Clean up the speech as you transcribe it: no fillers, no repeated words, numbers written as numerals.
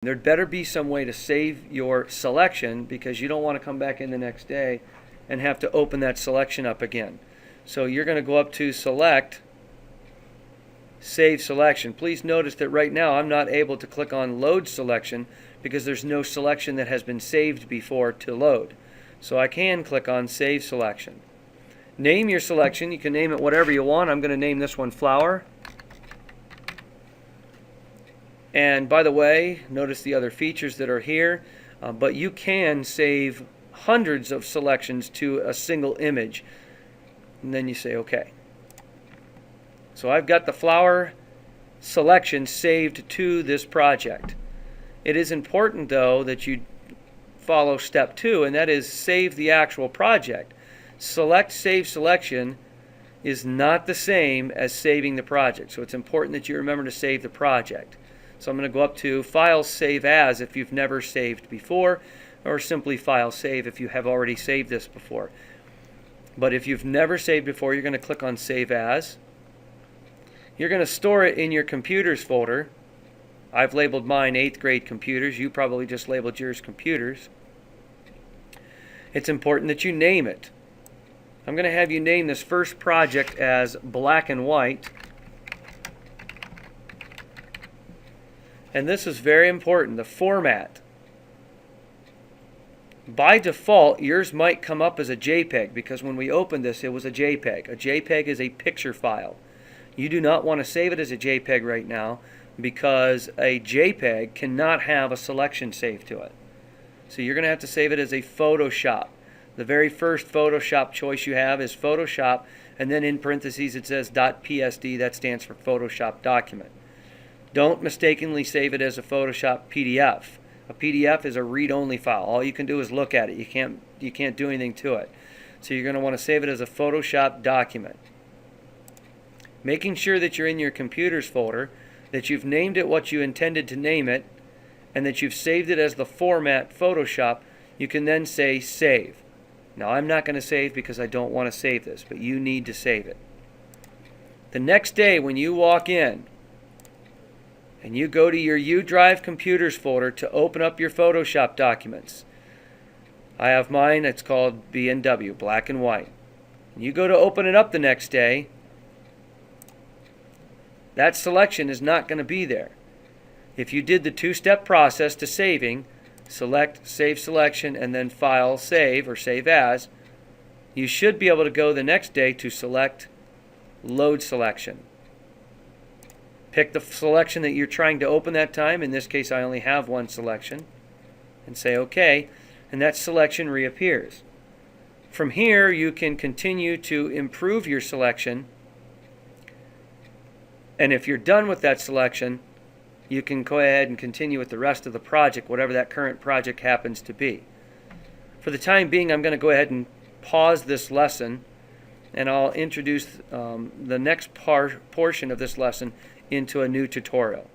There'd better be some way to save your selection, because you don't want to come back in the next day and have to open that selection up again. So you're going to go up to Select, Save Selection. Please notice that right now I'm not able to click on Load Selection because there's no selection that has been saved before to load. So I can click on Save Selection. Name your selection. You can name it whatever you want. I'm going to name this one Flower. And by the way, notice the other features that are here, but you can save hundreds of selections to a single image. And then you say OK. So I've got the flower selection saved to this project. It is important, though, that you follow step 2, and that is save the actual project. Select Save Selection is not the same as saving the project. So it's important that you remember to save the project. So I'm going to go up to File Save As if you've never saved before, or simply File Save if you have already saved this before. But if you've never saved before, you're going to click on Save As. You're going to store it in your Computers folder. I've labeled mine 8th grade computers. You probably just labeled yours computers. It's important that you name it. I'm going to have you name this first project as Black and White. And this is very important, the format. By default, yours might come up as a JPEG, because when we opened this, it was a JPEG. A JPEG is a picture file. You do not want to save it as a JPEG right now, because a JPEG cannot have a selection saved to it. So you're going to have to save it as a Photoshop. The very first Photoshop choice you have is Photoshop, and then in parentheses it says .psd. That stands for Photoshop document. Don't mistakenly save it as a Photoshop PDF. A PDF is a read-only file. All you can do is look at it. You can't do anything to it. So you're going to want to save it as a Photoshop document. Making sure that you're in your Computers folder, that you've named it what you intended to name it, and that you've saved it as the format Photoshop, you can then say Save. Now I'm not going to save because I don't want to save this, but you need to save it. The next day when you walk in, and you go to your U Drive Computers folder to open up your Photoshop documents. I have mine, it's called B&W, Black and White. And you go to open it up the next day, that selection is not going to be there. If you did the two-step process to saving, select Save Selection and then File Save or Save As, you should be able to go the next day to Select Load Selection. Pick the selection that you're trying to open that time. In this case, I only have one selection. And say OK, and that selection reappears. From here, you can continue to improve your selection. And if you're done with that selection, you can go ahead and continue with the rest of the project, whatever that current project happens to be. For the time being, I'm going to go ahead and pause this lesson, and I'll introduce the next portion of this lesson into a new tutorial.